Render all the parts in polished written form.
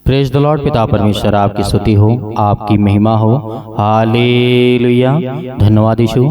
Praise the Lord. पिता परमेश्वर आपकी स्तुति हो, आपकी महिमा हो। हालेलुया। धन्यवाद यीशु।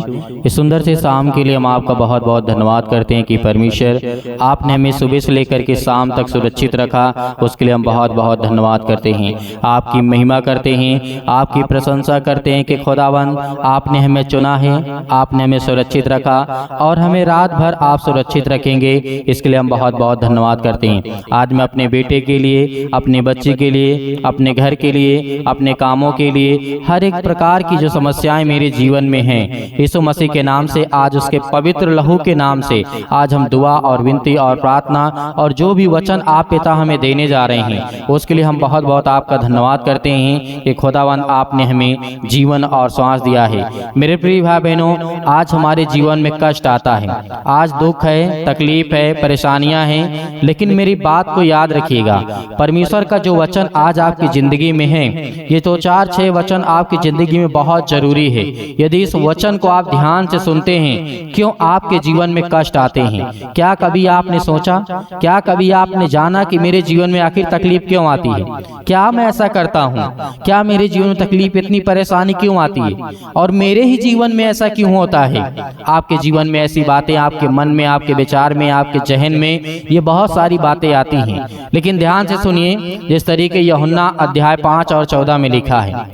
इस सुंदर से शाम के लिए हम आपका बहुत बहुत धन्यवाद करते हैं कि परमेश्वर आपने हमें सुबह से लेकर के शाम तक सुरक्षित रखा। उसके लिए हम बहुत बहुत धन्यवाद करते हैं, आपकी महिमा करते हैं, आपकी प्रशंसा करते हैं कि खुदावंद आपने हमें चुना है, आपने हमें सुरक्षित रखा और हमें रात भर आप सुरक्षित रखेंगे। इसके लिए हम बहुत बहुत धन्यवाद करते हैं। आज मैं अपने बेटे के लिए, अपने बच्चे के लिए, अपने घर के लिए, अपने कामों के लिए, हर एक प्रकार की जो समस्याएं मेरे जीवन में हैं, यीशु मसीह के नाम से, आज उसके पवित्र लहू के नाम से आज हम दुआ और विनती और प्रार्थना और जो भी वचन आप पिता हमें देने जा रहे हैं, उसके लिए हम बहुत बहुत आपका धन्यवाद करते हैं कि खुदावंद आपने हमें जीवन और श्वास दिया है। मेरे प्रिय भाई बहनों, आज हमारे जीवन में कष्ट आता है, आज दुख है, तकलीफ है, परेशानियां हैं, लेकिन मेरी बात को याद रखिएगा, परमेश्वर का जो वचन आज आपकी जिंदगी में है, ये तो 4-6 वचन आपकी जिंदगी में बहुत जरूरी है। यदि इस वचन को आप ध्यान से सुनते हैं, क्यों आपके जीवन में कष्ट आते हैं? क्या कभी आपने सोचा, क्या कभी आपने जाना कि मेरे जीवन में आखिर तकलीफ क्यों आती है? क्या मैं ऐसा करता हूँ? क्या मेरे जीवन में तकलीफ, इतनी परेशानी क्यों आती है और मेरे ही जीवन में ऐसा क्यों होता है? आपके जीवन में ऐसी बातें, आपके मन में, आपके विचार में, आपके जहन में ये बहुत सारी बातें आती हैं, लेकिन ध्यान से सुनिए। जिस तरीके यूहन्ना अध्याय 5 और 14 में लिखा है,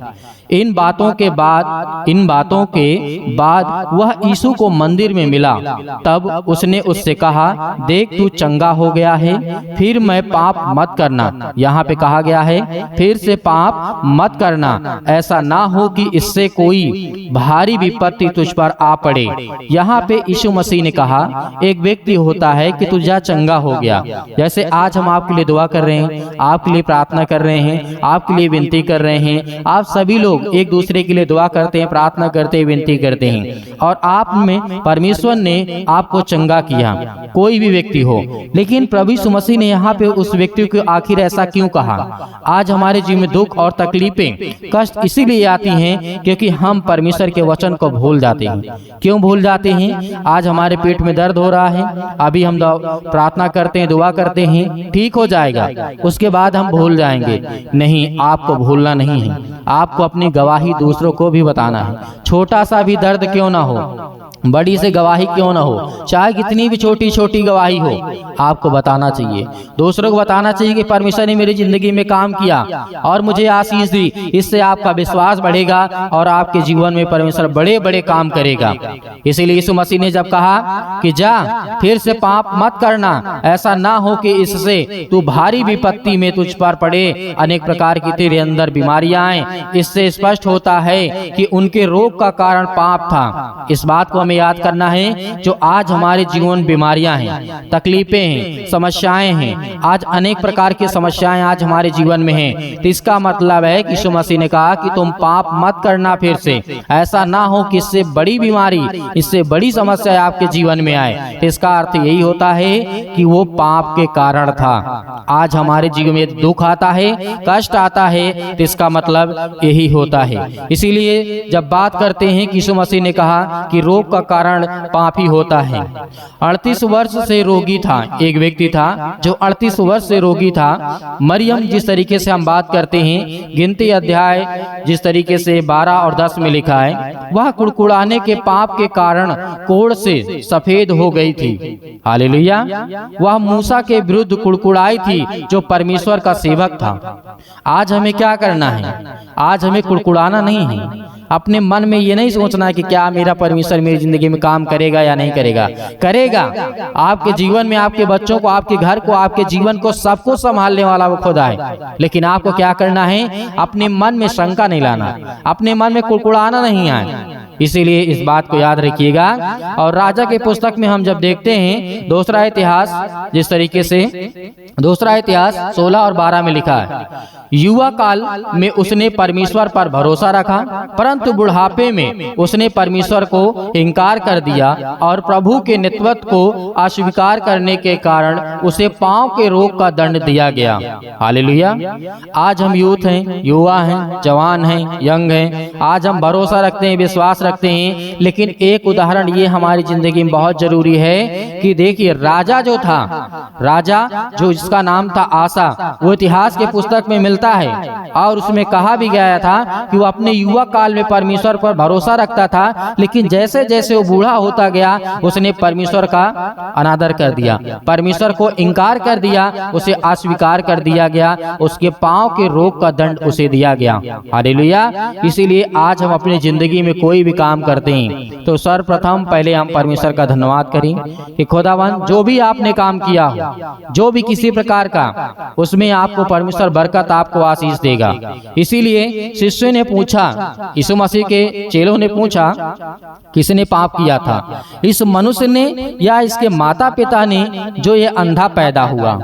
इन बातों के बाद वह यीशु को मंदिर में मिला। तब उसने उससे कहा, देख तू चंगा हो गया है, फिर मैं पाप मत करना। यहाँ पे कहा गया है फिर से पाप मत करना, ऐसा ना हो कि इससे कोई भारी विपत्ति तुझ पर आ पड़े। यहाँ पे यीशु मसीह ने कहा एक व्यक्ति होता है कि तू जा चंगा हो गया। जैसे आज हम आपके लिए दुआ कर रहे हैं, आपके लिए प्रार्थना कर रहे हैं, आपके लिए विनती कर रहे हैं, आप सभी लोग एक दूसरे के लिए दुआ करते हैं, प्रार्थना करते हैं, विनती करते हैं और आप में परमेश्वर ने आपको चंगा किया, कोई भी व्यक्ति हो। लेकिन प्रभु यीशु मसीह ने यहाँ पे उस व्यक्ति को आखिर ऐसा क्यों कहा? आज हमारे जीवन में दुख और तकलीफें, कष्ट इसीलिए आती हैं क्योंकि हम परमेश्वर के वचन को भूल जाते हैं। क्यों भूल जाते हैं? आज हमारे पेट में दर्द हो रहा है, अभी हम प्रार्थना करते हैं, दुआ करते हैं, ठीक हो जाएगा, उसके बाद हम भूल जाएंगे। नहीं, आपको भूलना नहीं है, आपको अपनी गवाही दूसरों को भी बताना है। छोटा सा भी दर्द क्यों ना हो, बड़ी से गवाही क्यों ना हो, चाहे कितनी भी छोटी छोटी गवाही हो, आपको बताना चाहिए, दूसरों को बताना चाहिए कि परमेश्वर ने मेरी जिंदगी में काम किया और मुझे आशीष दी। इससे आपका विश्वास बढ़ेगा और आपके जीवन में परमेश्वर बड़े बड़े काम करेगा। इसीलिए यीशु मसीह ने जब कहा कि जा फिर से पाप मत करना, ऐसा ना हो कि इससे तू भारी विपत्ति में तुझ पर पड़े, अनेक प्रकार की तेरे अंदर बीमारियां आए। इससे स्पष्ट होता है कि उनके रोग का कारण पाप था। इस बात को याद करना है, जो आज हमारे जीवन बीमारियां हैं, तकलीफें हैं, समस्याएं हैं, आज अनेक प्रकार की समस्याएं आज हमारे जीवन में हैं, तो इसका मतलब है कि यीशु मसीह ने कहा कि तुम पाप मत करना फिर से, ऐसा ना हो कि इससे बड़ी बीमारी, इससे बड़ी समस्या आपके जीवन में आए। तो इसका अर्थ यही होता है कि वो पाप के कारण था। आज हमारे जीवन में दुख आता है, कष्ट आता है, तो इसका मतलब यही होता है। इसीलिए जब बात करते हैं कि यीशु मसीह ने कहा कि रोग का कारण पाप ही होता है। 38 वर्ष से रोगी था, एक व्यक्ति था जो 38 वर्ष से रोगी था। मरियम, जिस तरीके से हम बात करते हैं, गिनती अध्याय जिस तरीके से 12 और 10 में लिखा है, वह कुड़कुड़ाने के पाप के कारण कोढ़ से सफेद हो गई थी। हालेलुया। वह मूसा के विरुद्ध कुड़कुड़ाई थी जो परमेश्वर का सेवक था। आज हमें क्या करना है? आज हमें कुड़कुड़ाना नहीं है। अपने मन में ये नहीं सोचना है कि क्या मेरा परमेश्वर मेरी जिंदगी में काम करेगा या नहीं करेगा। करेगा। आपके जीवन में आपके बच्चों को, आपके घर को, आपके जीवन को, सबको संभालने वाला वो खुदा है। लेकिन आपको क्या करना है? अपने मन में शंका नहीं लाना, अपने मन में कुड़कुड़ाना नहीं है। इसीलिए इस बात को याद रखिएगा। और राजा के पुस्तक में हम जब देखते हैं दूसरा इतिहास, जिस तरीके से दूसरा इतिहास 16 और 12 में लिखा है, युवा काल में उसने परमेश्वर पर भरोसा रखा, परंतु बुढ़ापे में उसने परमेश्वर को इनकार कर दिया और प्रभु के नेतृत्व को अस्वीकार करने के कारण उसे पांव के रोग का दंड दिया गया। हालेलुया। आज हम यूथ हैं, युवा हैं, जवान हैं, यंग हैं, आज हम भरोसा रखते हैं, विश्वास रखते हैं, लेकिन एक उदाहरण ये हमारी जिंदगी में बहुत जरूरी है कि देखिए राजा जो था, राजा जो जिसका नाम था आसा, वो इतिहास के पुस्तक में मिलता है और उसमें कहा भी गया था कि वो अपने युवा काल में परमेश्वर पर भरोसा रखता था, लेकिन जैसे जैसे वो बूढ़ा होता गया उसने परमेश्वर का अनादर कर दिया, परमेश्वर को इनकार कर दिया, उसे अस्वीकार कर दिया गया, उसके पांव के रोग का दंड उसे दिया गया। हालेलुया। इसीलिए आज हम अपनी जिंदगी में कोई भी काम करते हैं तो सर्वप्रथम पहले हम परमेश्वर का धन्यवाद करें कि खुदावन जो भी आपने काम किया हो, जो भी किसी प्रकार का, उसमें आपको परमेश्वर बरकत, आपको आशीष देगा। इसीलिए शिष्य ने पूछा, यीशु मसीह के चेलों ने पूछा, किसने पाप किया था, इस मनुष्य ने या इसके माता पिता ने जो ये अंधा पैदा हुआ?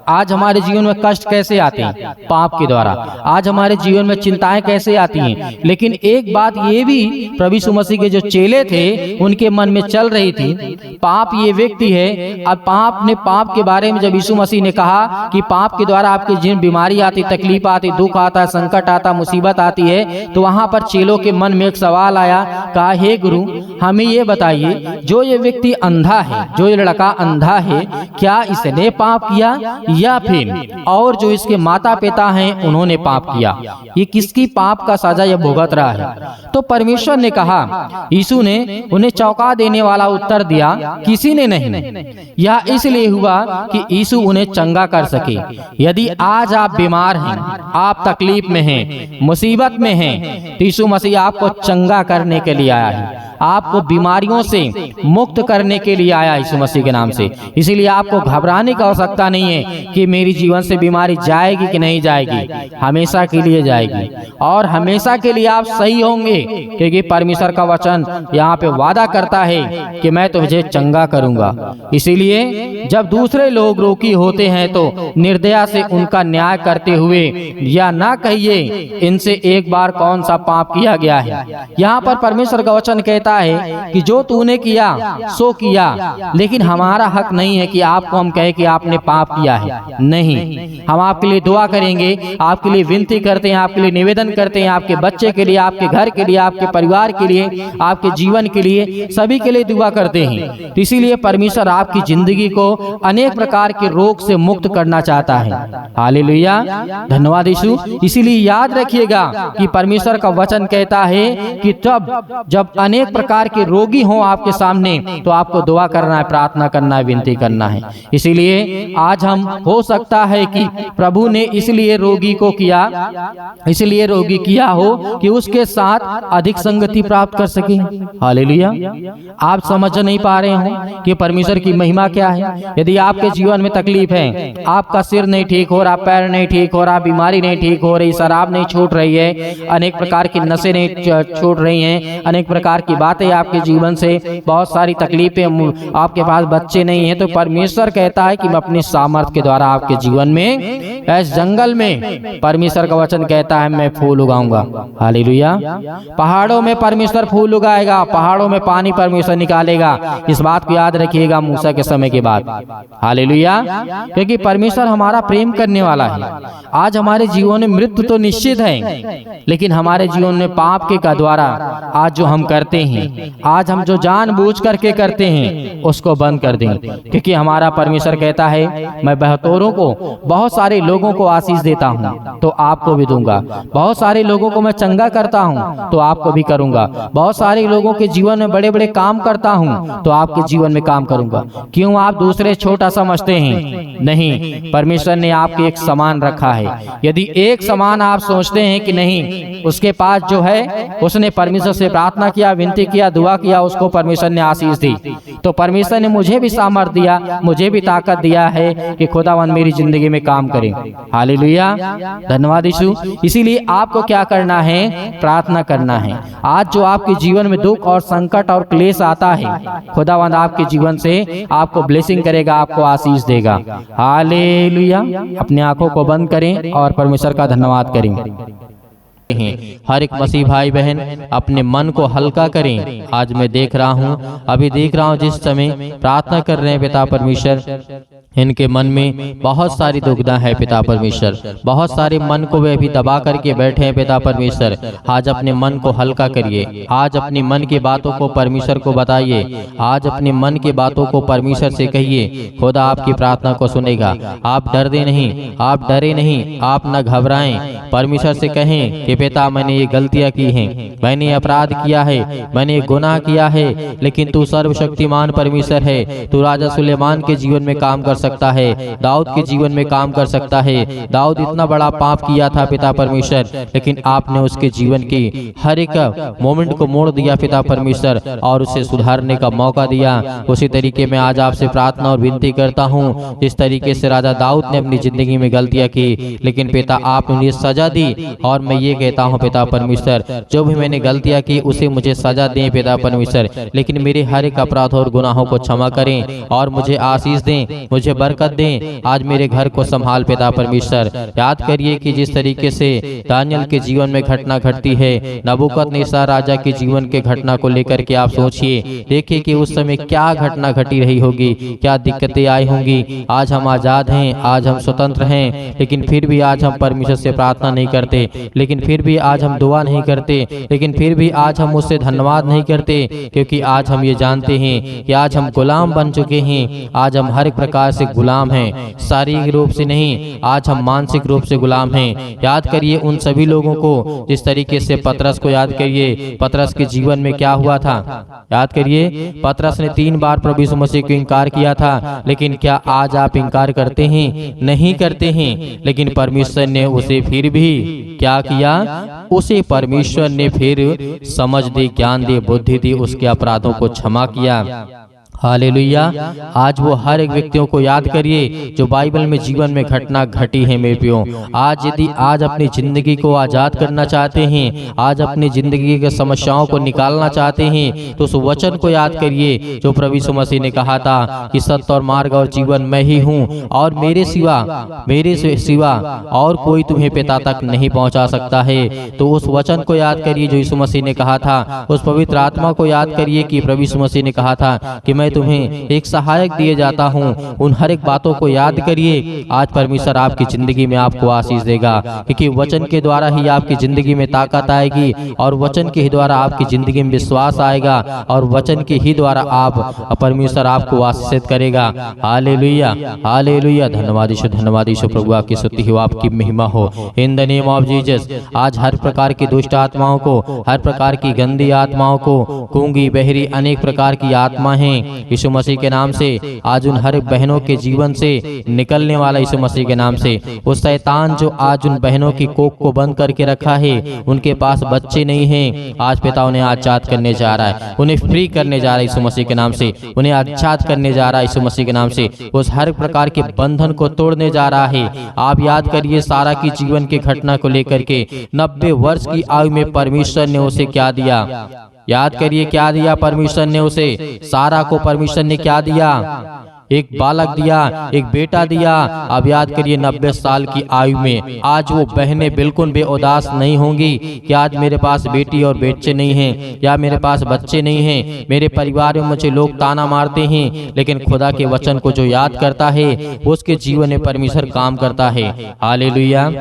आज हमारे जीवन में कष्ट कैसे आते हैं? पाप के द्वारा। आज हमारे जीवन में चिंताएं कैसे आती हैं? लेकिन एक बात ये भी प्रभु यीशु मसीह के जो चेले थे उनके मन में चल रही थी, पाप ये व्यक्ति है। अब पाप के बारे में जब यीशु मसीह ने कहा कि पाप के द्वारा आपके जीवन बीमारी आती, तकलीफ आती, दुख आता, संकट आता, मुसीबत आती है, तो वहां पर चेलों के मन में एक सवाल आया, कहा हे गुरु हमें ये बताइए, जो ये व्यक्ति अंधा है, जो ये लड़का अंधा है, क्या इसने पाप किया या फिर और जो इसके माता पिता हैं उन्होंने पाप किया? ये किसकी पाप का सजा ये भुगत रहा है? तो परमेश्वर ने कहा, यीशु ने उन्हें चौंका देने वाला उत्तर दिया, किसी ने नहीं। यह इसलिए हुआ कि यीशु उन्हें चंगा कर सके। यदि आज आप बीमार हैं, आप तकलीफ में हैं, मुसीबत में हैं, तो यीशु मसीह आपको चंगा करने के लिए आया है, आपको बीमारियों से मुक्त करने के लिए आया यीशु मसीह के नाम से। इसीलिए आपको घबराने की आवश्यकता नहीं है कि मेरी जीवन से बीमारी जाएगी कि नहीं जाएगी, हमेशा के लिए जाएगी और हमेशा के लिए आप सही होंगे, क्योंकि परमेश्वर का वचन यहाँ पे वादा करता है कि मैं तुझे चंगा करूंगा। इसीलिए जब दूसरे लोग रोगी होते हैं तो निर्दया से उनका न्याय करते हुए या ना कहिए इनसे एक बार कौन सा पाप किया गया है। यहाँ पर परमेश्वर का वचन कहता है कि जो तूने किया सो किया, लेकिन हमारा हक नहीं है कि आपको हम कहे कि आपने पाप किया है। नहीं, हम आपके लिए दुआ करेंगे, आपके लिए विनती करते हैं, आपके लिए निवेदन करते हैं, आपके बच्चे के लिए, आपके घर के लिए, आपके परिवार के लिए, आपके जीवन के लिए, सभी के लिए दुआ करते हैं। तो इसीलिए परमेश्वर आपकी जिंदगी को अनेक प्रकार के रोग से मुक्त करना चाहता है। हालेलुया, धन्यवाद यीशु। इसीलिए याद रखिएगा कि परमेश्वर का वचन कहता है कि तब जब अनेक प्रकार के रोगी हों आपके सामने तो आपको दुआ करना है, प्रार्थना करना है, विनती करना है। इसीलिए आज हम हो सकता है कि प्रभु ने इसलिए रोगी को किया, इसलिए रोगी किया हो कि उसके साथ अधिक संगति प्राप्त कर सके। हालेलुया। आप समझ नहीं पा रहे हो कि परमेश्वर की महिमा क्या है। यदि आपके जीवन में तकलीफ है, आपका सिर नहीं ठीक हो रहा, पैर नहीं ठीक हो रहा, बीमारी नहीं ठीक हो रही, शराब नहीं छूट रही है, अनेक प्रकार की नशे नहीं छूट रही हैं, अनेक प्रकार की बातें आपके जीवन से, बहुत सारी तकलीफें, आपके पास बच्चे नहीं हैं, तो परमेश्वर कहता है कि मैं अपनी सामर्थ के द्वारा आपके जीवन में, इस जंगल में परमेश्वर का वचन कहता है मैं फूल उगाऊंगा। हालेलुया। पहाड़ों में परमेश्वर फूल उगाएगा, पहाड़ों में पानी परमेश्वर निकालेगा। इस बात को याद रखिएगा मूसा के समय के बाद। हालेलुया। क्योंकि परमेश्वर हमारा प्रेम करने वाला है। आज हमारे जीवन में मृत्यु तो निश्चित है, लेकिन हमारे जीवन में पाप के का द्वारा आज जो हम करते हैं, आज हम जो जानबूझ करके करते हैं, उसको बंद कर दें। क्योंकि हमारा परमेश्वर कहता है मैं बहुतों को, बहुत सारे लोगों को आशीष देता हूँ तो आपको भी दूंगा, बहुत सारे लोगों को मैं चंगा करता हूँ तो आपको भी करूंगा, बहुत सारे लोगों के जीवन में बड़े बड़े काम करता हूँ तो आपके जीवन में काम करूंगा। क्यों आप दूसरे छोटा समझते हैं? नहीं, परमेश्वर ने आपके एक समान रखा है। यदि एक समान आप सोचते हैं कि नहीं, उसके पास जो है उसने परमेश्वर से प्रार्थना किया, विनती किया, दुआ किया, उसको परमेश्वर ने आशीष दी, तो परमेश्वर ने मुझे भी सामर्थ दिया, मुझे भी ताकत दिया है कि खुदावन मेरी जिंदगी में काम करे। हालेलुया, धन्यवाद यीशु। इसीलिए आपको क्या करना है? प्रार्थना करना है। आज जो आपके जीवन में दुख और संकट और क्लेश आता है, खुदावन आपके जीवन से आपको ब्लेसिंग करेगा, आपको आशीष देगा। हालेलुया। अपनी आंखों को बंद करें और परमेश्वर का धन्यवाद करें। हैं। हर एक मसीह भाई बहन अपने मन को हल्का करें। आज मैं देख रहा हूँ, अभी देख रहा हूँ, जिस समय प्रार्थना कर रहे हैं पिता परमेश्वर, इनके मन में बहुत सारी दुविधा है पिता परमेश्वर, बहुत सारे मन को वे अभी दबा करके बैठे हैं पिता परमेश्वर। आज अपने मन को हल्का करिए, आज अपने मन की बातों को परमेश्वर को बताइए, आज अपने मन की बातों को परमेश्वर से कहिए, खुदा आपकी प्रार्थना को सुनेगा। आप डरते नहीं, आप डरे नहीं, आप न घबराएं। परमेश्वर से कहें कि पिता मैंने ये गलतियां की हैं, मैंने अपराध किया है, मैंने गुनाह किया है, लेकिन तू सर्वशक्तिमान परमेश्वर है। तू राजा सुलेमान के जीवन में काम कर सकता है, दाऊद के जीवन में काम कर सकता है। दाऊद इतना बड़ा पाप किया था पिता परमेश्वर, लेकिन आपने उसके जीवन की हर एक मोमेंट को मोड़ दिया पिता परमेश्वर, और उसे सुधारने का मौका दिया। उसी तरीके में आज आपसे प्रार्थना और विनती करता हूँ, जिस तरीके से राजा दाऊद ने अपनी जिंदगी में गलतियां की, लेकिन पिता आपने उन्हें सजा दी। और मैं ये कहता हूँ पिता परमेश्वर, जो भी मैंने गलतियां की उसे मुझे सजा दें पिता परमेश्वर, लेकिन मेरे हर एक अपराध और गुनाहों को क्षमा करें और मुझे आशीष दें, मुझे बरकत दें। आज मेरे घर को संभाल पिता परमेश्वर। याद करिए कि जिस तरीके से दानियल के जीवन में घटना घटती है, नबूकदनेस्सर राजा के जीवन के घटना को लेकर के आप सोचिए, देखिए कि उस समय क्या घटना घटी रही होगी, क्या दिक्कतें आई होंगी। आज हम आजाद हैं, आज हम स्वतंत्र हैं, लेकिन फिर भी आज हम परमेश्वर से प्रार्थना नहीं करते, लेकिन फिर भी आज हम दुआ नहीं करते, लेकिन फिर भी आज हम उससे धन्यवाद नहीं करते, क्योंकि आज हम ये जानते हैं कि आज हम गुलाम बन चुके हैं। आज हम हर एक प्रकार से गुलाम हैं, शारीरिक रूप से नहीं, आज हम मानसिक रूप से गुलाम हैं। याद करिए उन सभी लोगों को, जिस तरीके से पतरस को याद करिए, पतरस के जीवन में क्या हुआ था। याद करिए पतरस ने 3 बार प्रभु यीशु मसीह को इनकार किया था, लेकिन क्या आज आप इनकार करते हैं? नहीं करते हैं। लेकिन परमेश्वर ने उसे फिर भी क्या किया? उसे परमेश्वर ने फिर समझ दी, ज्ञान दी, बुद्धि दी, उसके अपराधों को क्षमा किया। हालेलुया। आज वो हर एक व्यक्तियों को याद करिए जो बाइबल में जीवन में घटना घटी है मेरे प्रियो। आज यदि आज अपनी जिंदगी को आजाद करना चाहते हैं, आज अपनी जिंदगी के समस्याओं को निकालना चाहते हैं, तो उस वचन को याद करिए जो प्रभु यीशु मसीह ने कहा था कि सत्य और मार्ग और जीवन मैं ही हूँ, और मेरे सिवा और कोई तुम्हें पिता तक नहीं पहुँचा सकता है। तो उस वचन को याद करिए जो यीशु मसीह ने कहा था, उस पवित्र आत्मा को याद करिए कि प्रभु यीशु मसीह ने कहा था कि मैं तुम्हें एक सहायक दिए जाता हूँ। उन हर एक बातों को याद करिए। आज परमेश्वर आपकी जिंदगी में आपको आशीष देगा, क्योंकि वचन के द्वारा ही आपकी जिंदगी में ताकत आएगी, और वचन के ही द्वारा आपकी जिंदगी में विश्वास आएगा, और वचन के ही द्वारा आप परमेश्वर आपको आशीषित करेगा। Hallelujah, hallelujah. धन्यवाद यीशु, धन्यवाद यीशु। प्रभु आपकी स्तुति हो, आपकी महिमा हो, in the name of Jesus. आज हर प्रकार की दुष्ट आत्माओं को, हर प्रकार की गंदी आत्माओं को, गूंगी बहरी अनेक प्रकार की आत्मा हैं, यीशु मसीह के नाम से आज उन हर बहनों के जीवन से निकलने वाला यीशु मसीह के नाम से। उस शैतान जो आज उन बहनों की कोख को बंद करके रखा है, उनके पास बच्चे नहीं हैं, आज पिता उन्हें आजाद करने जा रहा है, उन्हें फ्री करने जा रहा है यीशु मसीह के नाम से, उन्हें आजाद करने जा रहा है यीशु मसीह के नाम से। उस हर प्रकार के बंधन को तोड़ने जा रहा है। आप याद करिए सारा की जीवन की घटना को लेकर के 90 वर्ष की आयु में परमेश्वर ने उसे क्या दिया? याद करिए क्या दिया परमेश्वर ने उसे? सारा को परमेश्वर ने क्या दिया? एक बालक दिया, एक बेटा दिया। अब याद करिए 90 साल की आयु में आज वो बहनें बिल्कुल बेउदास नहीं होंगी कि आज मेरे पास बेटी और बच्चे नहीं हैं, या मेरे पास बच्चे नहीं हैं, मेरे परिवार में मुझे लोग ताना मारते हैं, लेकिन खुदा के वचन को जो याद करता है उसके जीवन में परमेश्वर काम करता है। Hallelujah,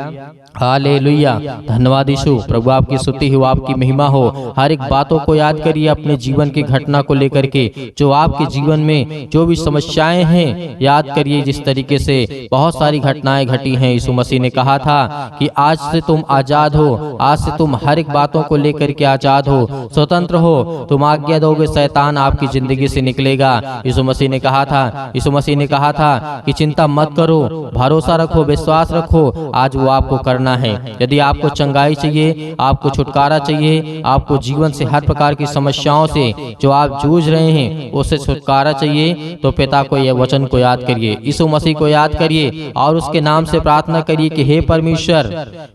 hallelujah. धन्यवाद यीशु। प्रभु आपकी स्तुति हो, आपकी महिमा हो। हर एक बातों को याद करिए अपने जीवन की घटना को लेकर के, जो आपके जीवन में जो भी समस्याएं हैं, याद करिए जिस तरीके से बहुत सारी घटनाएं घटी हैं। यीशु मसीह ने कहा था कि आज से तुम आजाद हो, आज से तुम हर एक बातों को लेकर के आजाद हो, स्वतंत्र हो। तुम आज्ञा दोगे, शैतान आपकी जिंदगी से निकलेगा। यीशु मसीह ने कहा था, यीशु मसीह ने कहा था कि चिंता मत करो, भरोसा रखो, विश्वास रखो। आज वो आपको करना है। यदि आपको चंगाई चाहिए, आपको छुटकारा चाहिए, आपको जीवन से हर प्रकार की समस्याओं से जो आप जूझ रहे हैं उससे छुटकारा चाहिए, तो पिता को यह वचन को याद करिए, यीशु मसीह को याद करिए और उसके नाम से प्रार्थना करिए कि हे परमेश्वर,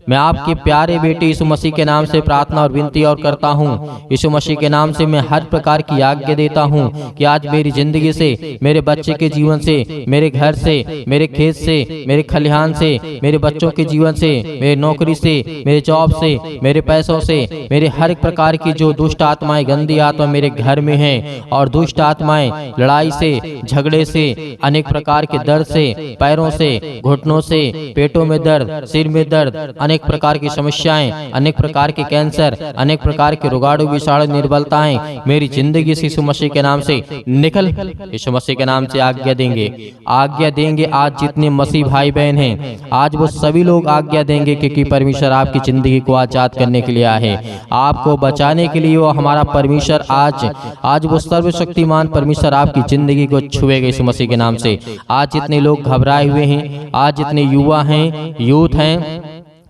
मैं आपके प्यारे बेटे यीशु मसीह के नाम से प्रार्थना और विनती और करता हूँ। यीशु मसीह के नाम से मैं हर प्रकार की आज्ञा देता हूँ कि आज मेरी जिंदगी से, मेरे बच्चे के जीवन से, मेरे घर से, मेरे खेत से, मेरे खलिहान से, मेरे बच्चों के जीवन से, मेरे नौकरी से, मेरे जॉब से, मेरे पैसों से, मेरे हर एक प्रकार की जो दुष्ट आत्माएं, गंदी आत्मा मेरे घर में हैं और दुष्ट आत्माएं लड़ाई से, झगड़े से, अनेक प्रकार के दर्द से, पैरों से, घुटनों से, पेटों में दर्द, सिर में दर्द, अनेक प्रकार की समस्याएं, अनेक प्रकार के कैंसर, अनेक प्रकार के रोगाणु विषाणु निर्बलताएं मेरी जिंदगी से यीशु मसीह के नाम से निकल, यीशु मसीह के नाम से आज्ञा देंगे। आज जितने मसीह भाई बहन हैं, आज वो सभी लोग आज्ञा देंगे, क्योंकि परमेश्वर आपकी जिंदगी को आजाद करने के लिए आए हैं, आपको बचाने के लिए। वो हमारा परमेश्वर आज वो सर्वशक्तिमान परमेश्वर आपकी जिंदगी को छुएगा यीशु मसीह के नाम से। आज जितने लोग घबराए हुए हैं, आज जितने युवा हैं, यूथ हैं,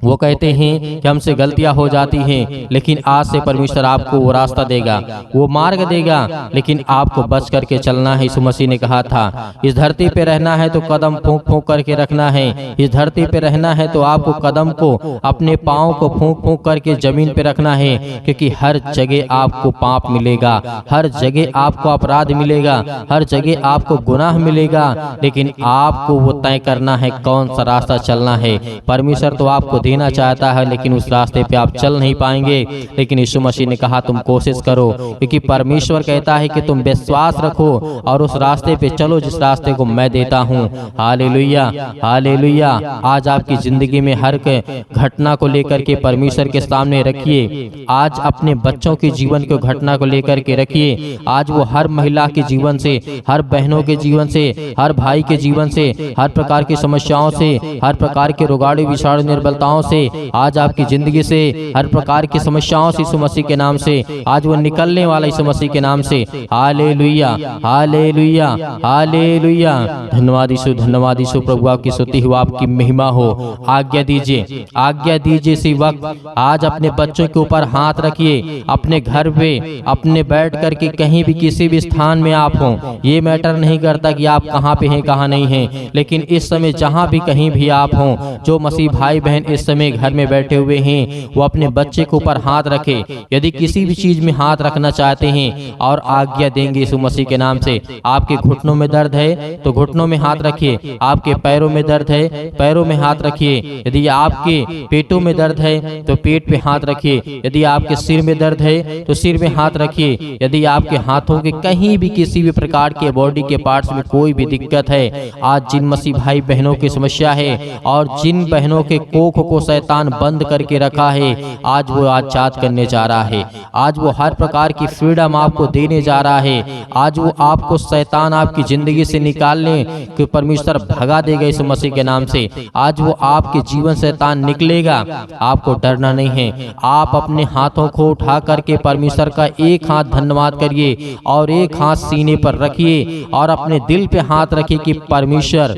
वो कहते हैं कि हमसे गलतियां हो जाती हैं, लेकिन आज से परमेश्वर आपको वो रास्ता देगा, वो मार्ग देगा, लेकिन आपको बच करके चलना है। यीशु मसीह ने कहा था, इस धरती पे रहना है तो कदम फूंक फूंक करके रखना है। इस धरती पे रहना है तो आपको कदम को, अपने पाँव को फूंक फूंक करके जमीन पे रखना है, क्योंकि हर जगह आपको पाप मिलेगा, हर जगह आपको अपराध मिलेगा, हर जगह आपको गुनाह मिलेगा, लेकिन आपको वो तय करना है कौन सा रास्ता चलना है। परमेश्वर तो आपको देना चाहता है, लेकिन उस रास्ते पे आप चल नहीं पाएंगे। लेकिन यीशु मसीह ने कहा तुम कोशिश करो, क्योंकि परमेश्वर कहता है कि तुम विश्वास रखो और उस रास्ते पे चलो जिस रास्ते को मैं देता हूँ। Hallelujah, hallelujah. आज आपकी जिंदगी में हर घटना को लेकर के परमेश्वर के सामने रखिए। आज अपने बच्चों के जीवन को घटना को लेकर के रखिए। आज वो हर महिला के जीवन से, हर बहनों के जीवन से, हर भाई के जीवन से, हर प्रकार की समस्याओं से, हर प्रकार के रोगाणु विषाणु निर्बलताओं से, आज आपकी जिंदगी से, हर प्रकार की समस्याओं से यीशु मसीह के नाम से आज वो निकलने वाला यीशु मसीह के नाम से। Hallelujah, hallelujah, hallelujah. धन्यवाद यीशु, धन्यवाद यीशु। प्रभु आपकी स्तुति हो, आपकी महिमा हो। आज्ञा दीजिए, आज्ञा दीजिए। इसी वक्त आज अपने बच्चों के ऊपर हाथ रखिए, अपने घर पे, अपने बैठ करके कहीं भी किसी भी स्थान में आप हों, ये मैटर नहीं करता कि आप कहाँ पे हैं कहाँ नहीं हैं, लेकिन इस समय जहाँ भी कहीं भी आप हों, जो मसीह भाई बहन इस समय घर में बैठे हुए हैं, वो अपने बच्चे के ऊपर हाथ रखे। यदि किसी भी चीज में हाथ रखना चाहते हैं और आज्ञा देंगे यीशु मसीह के नाम से। आपके घुटनों में दर्द है तो घुटनों में हाथ रखिए, आपके पैरों में दर्द है पैरों में हाथ रखिए, यदि आपके पेटों में दर्द है तो पेट पे हाथ रखिए, यदि आपके सिर में दर्द है तो सिर में हाथ रखिए, यदि आपके हाथों के कहीं भी किसी भी प्रकार के बॉडी के पार्ट्स में कोई भी दिक्कत है, आज जिन मसीह भाई बहनों की समस्या है और जिन बहनों के कोख को शैतान बंद करके रखा है, आज वो आजाद करने जा रहा है। आज वो हर प्रकार की फ्रीडम आपको देने जा रहा है। आज वो आपको शैतान आपकी जिंदगी से निकालने के परमेश्वर भगा देगा यीशु मसीह के नाम से। आज वो आपके जीवन से शैतान निकलेगा, आपको डरना नहीं है। आप अपने हाथों को उठा करके परमेश्वर का एक हाथ धन्यवाद करिए और एक हाथ सीने पर रखिए और अपने दिल पे हाथ रखिए कि परमेश्वर,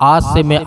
आज से मैं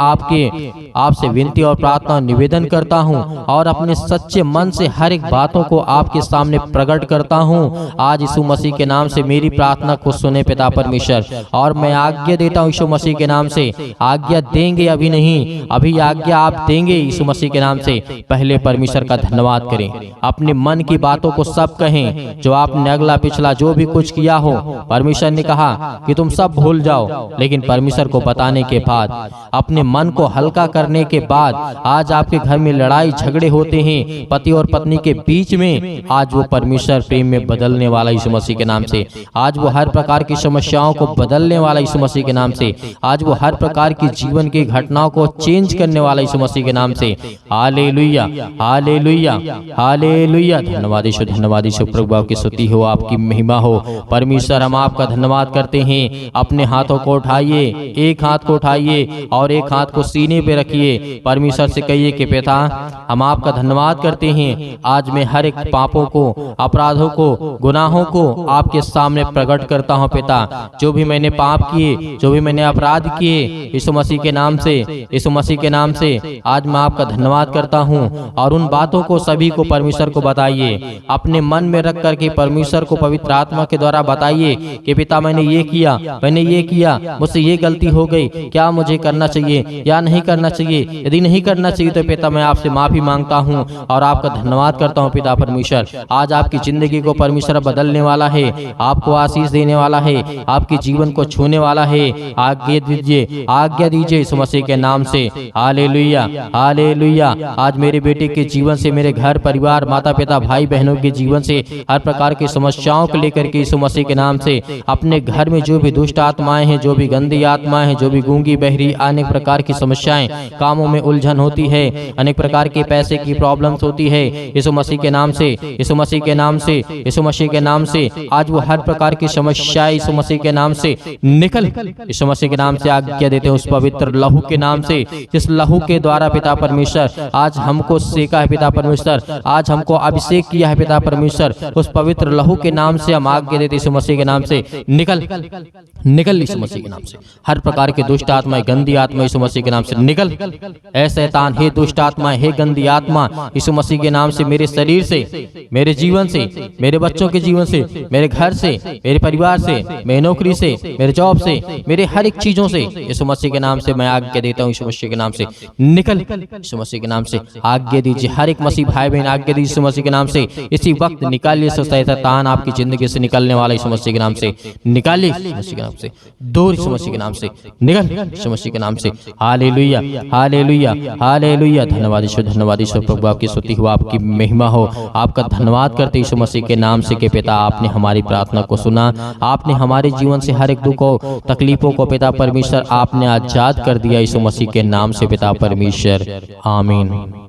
आपसे विनती और प्रार्थना निवेदन करता हूं और अपने सच्चे मन से हर एक बातों को आपके सामने प्रकट करता हूं। आज यीशु मसीह के नाम से मेरी प्रार्थना को सुने पिता परमेश्वर, और मैं आज्ञा देता हूं यीशु मसीह के नाम से। आज्ञा देंगे, अभी नहीं, अभी आज्ञा आप देंगे यीशु मसीह के नाम से। पहले परमेश्वर का धन्यवाद करें, अपने मन की बातों को सब कहें, जो आपने अगला पिछला जो भी कुछ किया हो। परमेश्वर ने कहा कि तुम सब भूल जाओ, लेकिन परमेश्वर को बताने के बाद, अपने मन को हल्का करने के बाद, आज आपके घर में लड़ाई झगड़े होते हैं पति और पत्नी के बीच में, आज वो परमेश्वर प्रेम में बदलने वाला यीशु मसीह के नाम से। आज वो हर प्रकार की समस्याओं को बदलने वाला यीशु मसीह के नाम से। आज वो हर प्रकार की जीवन की घटनाओं को चेंज करने वाला यीशु मसीह के नाम से। Hallelujah, hallelujah, hallelujah. धन्यवाद यीशु, धन्यवाद यीशु। प्रभु आपकी स्तुति हो, आपकी महिमा हो। परमेश्वर, हम आपका धन्यवाद करते हैं। अपने हाथों को उठाइए, एक हाथ को उठाइए और एक हाथ को सीने पे रखिए। परमेश्वर से कहिए कि कि पिता हम आपका धन्यवाद करते हैं। आज मैं हर एक पापों को, अपराधों को, गुनाहों को आपके सामने प्रकट करता हूँ पिता। जो भी मैंने पाप किए, जो भी मैंने अपराध किए, यीशु मसीह के नाम से, यीशु मसीह के नाम से आज मैं आपका धन्यवाद करता हूँ। और उन बातों को सभी को परमेश्वर को बताइए, अपने मन में रख करके परमेश्वर को पवित्र आत्मा के द्वारा बताइए कि पिता मैंने ये किया, मैंने ये किया, मुझसे ये गलती हो गई, क्या मुझे करना चाहिए या नहीं करना चाहिए। यदि नहीं करना चाहिए तो पिता मैं आपसे माफी मांगता हूँ और आपका धन्यवाद करता हूँ पिता परमेश्वर। आज आपकी जिंदगी को परमेश्वर बदलने वाला है, आपको आशीष देने वाला है, आपके जीवन को छूने वाला है। आज्ञा दीजिए, आज्ञा दीजिए यीशु मसीह के नाम से। Hallelujah, hallelujah. आज मेरे बेटे के जीवन से, मेरे घर परिवार, माता पिता, भाई बहनों के जीवन से, हर प्रकार की समस्याओं को लेकर के यीशु मसीह के नाम से, अपने घर में जो भी दुष्ट आत्माएं हैं, जो भी गंदी आत्माएं हैं, जो भी गूंगी बहरी, अनेक प्रकार की समस्याएं, कामों में उलझन होती है, अनेक प्रकार के पैसे की प्रॉब्लम्स होती है, यीशु मसीह के नाम से, यीशु मसीह के नाम से, यीशु मसीह के नाम से आज वो हर प्रकार की समस्याएं यीशु मसीह के नाम से निकल, यीशु मसीह के नाम से आज्ञा देते हैं उस पवित्र लहू के नाम से, जिस लहू के द्वारा पिता परमेश्वर आज हमको सेका है पिता परमेश्वर, आज हमको अभिषेक किया है पिता परमेश्वर, उस पवित्र लहू के नाम से हम आज्ञा देते यीशु मसीह के नाम से निकल, निकल यीशु मसीह के नाम से। हर प्रकार के दुष्ट आत्मा, गंदी आत्मा यीशु मसीह के नाम से निकल। ऐ शैतान, हे दुष्ट आत्मा, हे गंदी आत्मा यीशु मसीह के नाम से मेरे शरीर से, मेरे जीवन से, मेरे बच्चों के जीवन से, मेरे घर से, मेरे परिवार से, मेरी नौकरी से, मेरे जॉब से, मेरे हर एक चीजों से यीशु मसीह के नाम से मैं आज्ञा देता हूँ यीशु मसीह के नाम से निकल। यीशु मसीह के नाम से आज्ञा दीजिए, हर एक मसीह भाई बहन आज्ञा दीजिए यीशु मसीह के नाम से। इसी वक्त निकालिए शैतान आपकी जिंदगी से निकलने वाला यीशु मसीह के नाम से निकालिए, यीशु मसीह के नाम से दूर, यीशु मसीह के नाम से निकल, यीशु मसीह के नाम से। Hallelujah, hallelujah, hallelujah. धन्यवाद ईश्वर, धन्यवाद ईश्वर प्रभु, आपकी स्तुति हो, आपकी महिमा हो। आपका धन्यवाद करते यीशु मसीह के नाम से कि पिता आपने हमारी प्रार्थना को सुना, आपने हमारे जीवन से हर एक दुख को, तकलीफों को पिता परमेश्वर आपने आजाद कर दिया यीशु मसीह के नाम से पिता परमेश्वर, आमीन।